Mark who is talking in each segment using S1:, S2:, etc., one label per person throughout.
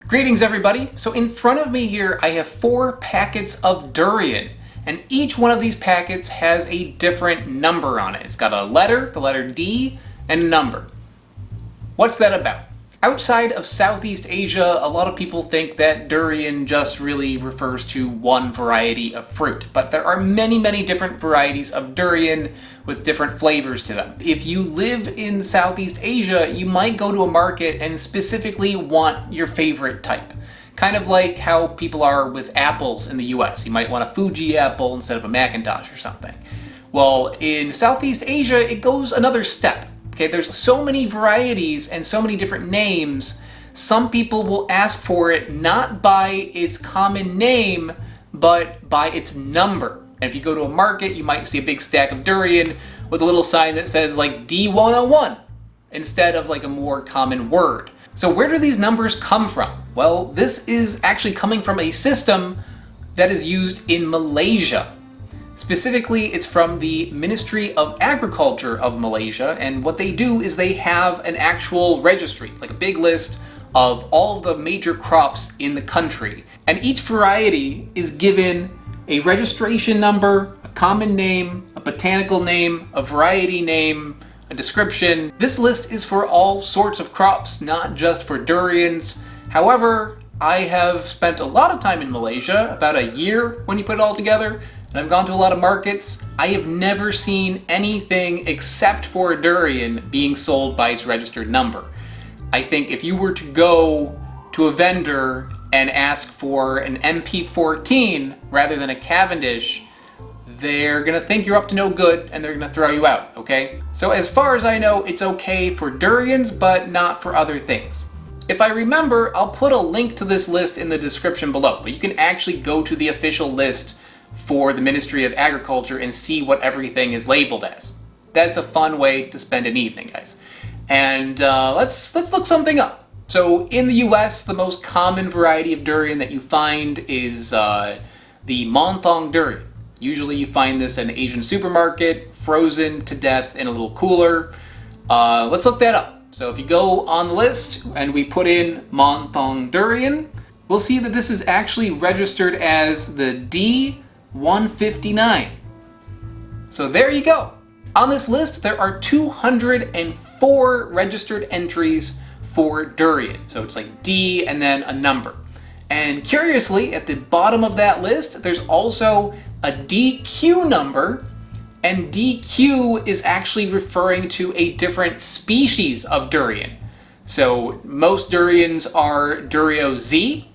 S1: Greetings everybody! So in front of me here I have 4 packets of durian, and each one of these packets has a different number on it. It's got a letter, the letter D, and a number. What's that about? Outside of Southeast Asia, a lot of people think that durian just really refers to one variety of fruit, but there are many different varieties of durian with different flavors to them. If you live in Southeast Asia, you might go to a market and specifically want your favorite type. Kind of like how people are with apples in the US. You might want a Fuji apple instead of a Macintosh or something. Well, in Southeast Asia, it goes another step. Okay, there's so many varieties and so many different names. Some people will ask for it not by its common name, but by its number. And if you go to a market, you might see a big stack of durian with a little sign that says like D101 instead of like a more common word. So where do these numbers come from? Well, this is actually coming from a system that is used in Malaysia. Specifically, it's from the Ministry of Agriculture of Malaysia, and what they do is they have an actual registry, like a big list of all of the major crops in the country. And each variety is given a registration number, a common name, a botanical name, a variety name, a description. This list is for all sorts of crops, not just for durians. However, I have spent a lot of time in Malaysia, about a year when you put it all together, and I've gone to a lot of markets. I have never seen anything except for durian being sold by its registered number. I think if you were to go to a vendor and ask for an MP14 rather than a Cavendish, they're gonna think you're up to no good and they're gonna throw you out, okay? So as far as I know, it's okay for durians, but not for other things. If I remember, I'll put a link to this list in the description below, but you can actually go to the official list for the Ministry of Agriculture and see what everything is labeled as. That's a fun way to spend an evening, guys. And let's look something up. So in the US, the most common variety of durian that you find is the Monthong Durian. Usually you find this in an Asian supermarket, frozen to death in a little cooler. Let's look that up. So if you go on the list and we put in Monthong Durian, we'll see that this is actually registered as the D159. So there you go. On this list, there are 204 registered entries for durian. So it's like D and then a number. And curiously, at the bottom of that list, there's also a DQ number, and DQ is actually referring to a different species of durian. So most durians are Durio Sp.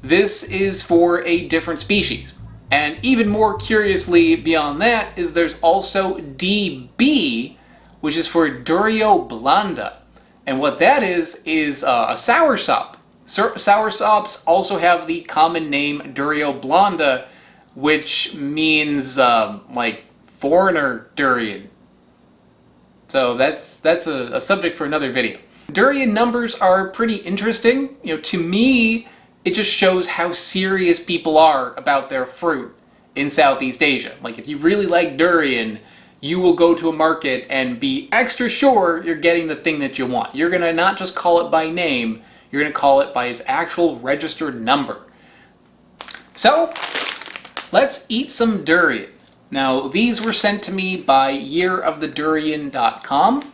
S1: This is for a different species. And even more curiously beyond that is there's also DB, which is for Durio Blanda. And what that is a soursop. Soursops also have the common name Durio Blanda, which means like foreigner durian. So that's a subject for another video. Durian numbers are pretty interesting. You know, to me, it just shows how serious people are about their fruit in Southeast Asia. Like if you really like durian, you will go to a market and be extra sure you're getting the thing that you want. You're gonna not just call it by name, you're gonna call it by its actual registered number. So, let's eat some durian. Now, these were sent to me by yearofthedurian.com.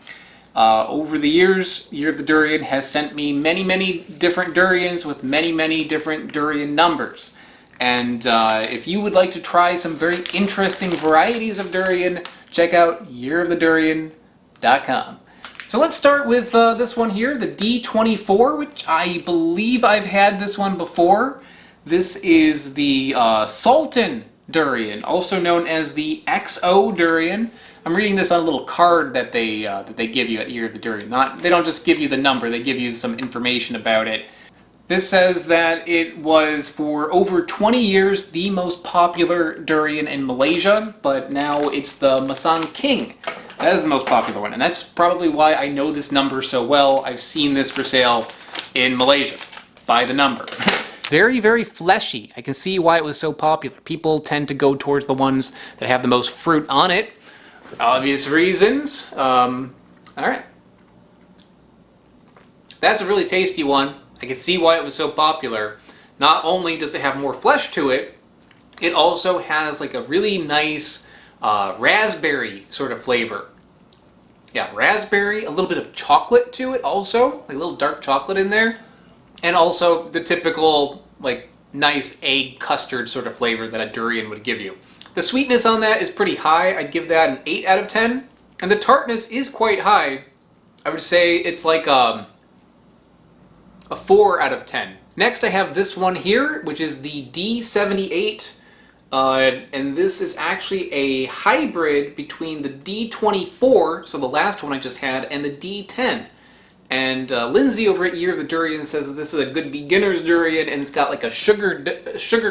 S1: Over the years, Year of the Durian has sent me many different durians with many different durian numbers. And if you would like to try some very interesting varieties of durian, check out yearofthedurian.com. So let's start with this one here, the D24, which I believe I've had this one before. This is the Sultan Durian, also known as the XO Durian. I'm reading this on a little card that they give you at Year of the Durian. They don't just give you the number, they give you some information about it. This says that it was for over 20 years the most popular durian in Malaysia, but now it's the Masang King. That is the most popular one, and that's probably why I know this number so well. I've seen this for sale in Malaysia by the number. Very fleshy. I can see why it was so popular. People tend to go towards the ones that have the most fruit on it, for obvious reasons. All right. That's a really tasty one. I can see why it was so popular. Not only does it have more flesh to it, it also has like a really nice raspberry sort of flavor. Yeah, raspberry, a little bit of chocolate to it also, like a little dark chocolate in there. And also the typical like nice egg custard sort of flavor that a durian would give you. The sweetness on that is pretty high. I'd give that an 8 out of 10. And the tartness is quite high. I would say it's like a 4 out of 10. Next I have this one here, which is the D78. And this is actually a hybrid between the D24, so the last one I just had, and the D10. And Lindsay over at Year of the Durian says that this is a good beginner's durian, and it's got like a sugar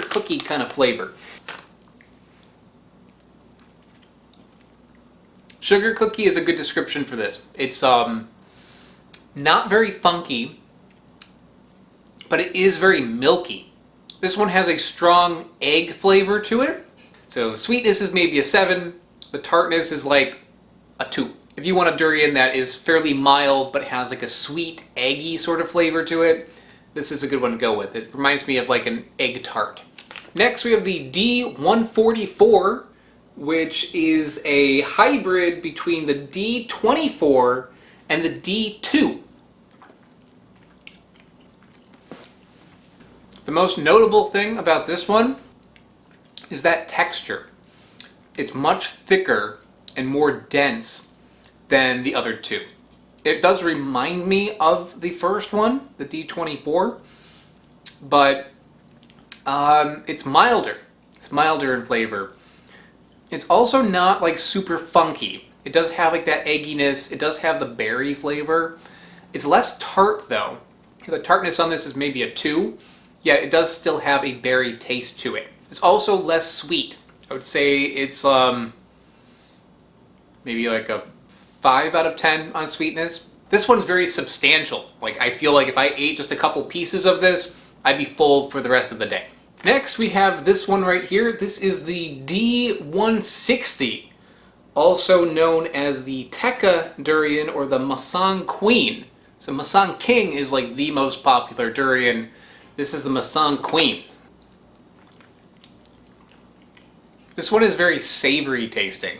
S1: cookie kind of flavor. Sugar cookie is a good description for this. It's not very funky, but it is very milky. This one has a strong egg flavor to it. So sweetness is maybe a 7. The tartness is like a 2. If you want a durian that is fairly mild but has like a sweet, eggy sort of flavor to it, this is a good one to go with. It reminds me of like an egg tart. Next we have the D144, which is a hybrid between the D24 and the D2. The most notable thing about this one is that texture. It's much thicker and more dense than the other two. It does remind me of the first one, the D24, but it's milder. It's milder in flavor. It's also not like super funky. It does have like that egginess. It does have the berry flavor. It's less tart though. The tartness on this is maybe a 2. Yet it does still have a berry taste to it. It's also less sweet. I would say it's maybe like a 5 out of 10 on sweetness. This one's very substantial. Like I feel like if I ate just a couple pieces of this, I'd be full for the rest of the day. Next we have this one right here. This is the D160, also known as the Tekka durian or the Masang Queen. So Masang King is like the most popular durian. This is the Masang Queen. This one is very savory tasting.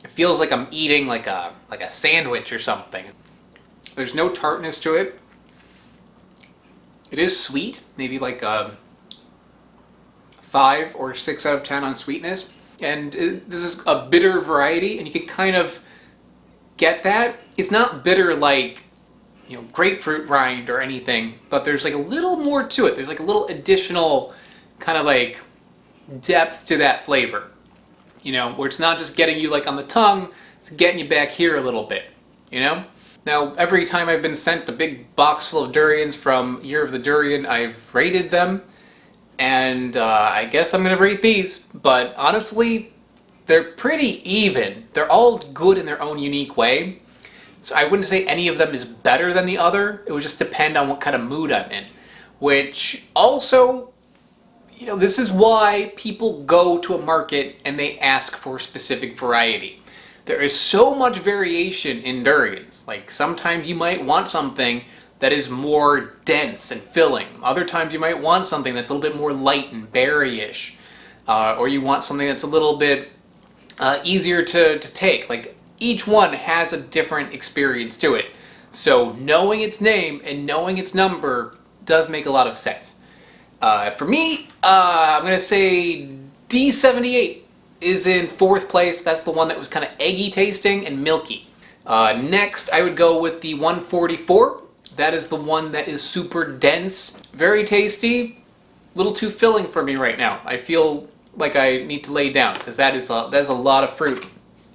S1: It feels like I'm eating like a sandwich or something. There's no tartness to it. It is sweet, maybe like a 5 or 6 out of 10 on sweetness. And this is a bitter variety, and you can kind of get that. It's not bitter like, you know, grapefruit rind or anything, but there's like a little more to it. There's like a little additional kind of like depth to that flavor, you know, where it's not just getting you like on the tongue, it's getting you back here a little bit, you know. Now every time I've been sent a big box full of durians from Year of the Durian, I've rated them, and I guess I'm gonna rate these, but honestly they're pretty even. They're all good in their own unique way. So I wouldn't say any of them is better than the other. It would just depend on what kind of mood I'm in. Which also, you know, this is why people go to a market and they ask for a specific variety. There is so much variation in durians. Like sometimes you might want something that is more dense and filling. Other times you might want something that's a little bit more light and berry-ish. Or you want something that's a little bit easier to take. Like each one has a different experience to it. So knowing its name and knowing its number does make a lot of sense. For me, I'm going to say D78 is in 4th place. That's the one that was kind of eggy tasting and milky. Next, I would go with the 144. That is the one that is super dense, very tasty, a little too filling for me right now. I feel like I need to lay down because that is a lot of fruit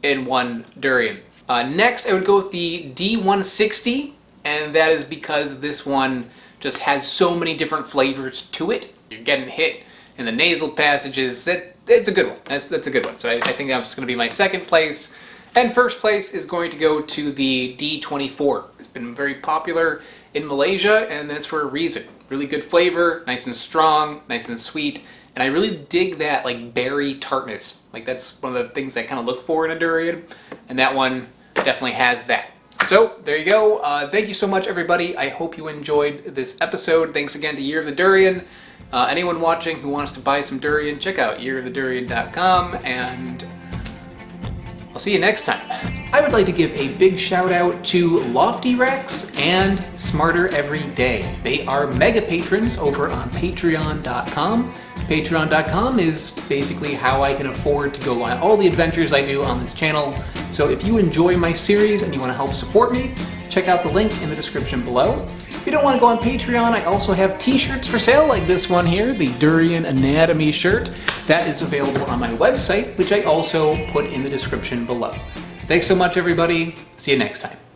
S1: in one durian. Next, I would go with the D160, and that is because this one just has so many different flavors to it. You're getting hit in the nasal passages. It's a good one. That's a good one. So I think that's going to be my 2nd place. And 1st place is going to go to the D24. It's been very popular in Malaysia, and that's for a reason. Really good flavor, nice and strong, nice and sweet. And I really dig that like berry tartness. Like that's one of the things I kind of look for in a durian, and that one definitely has that. So there you go. Thank you so much, everybody. I hope you enjoyed this episode. Thanks again to Year of the Durian. Anyone watching who wants to buy some durian, check out yearofthedurian.com, and I'll see you next time. I would like to give a big shout out to Loftyrex and Smarter Every Day. They are mega patrons over on patreon.com. Patreon.com is basically how I can afford to go on all the adventures I do on this channel. So if you enjoy my series and you want to help support me, check out the link in the description below. If you don't want to go on Patreon, I also have t-shirts for sale like this one here, the Durian Anatomy shirt. That is available on my website, which I also put in the description below. Thanks so much, everybody. See you next time.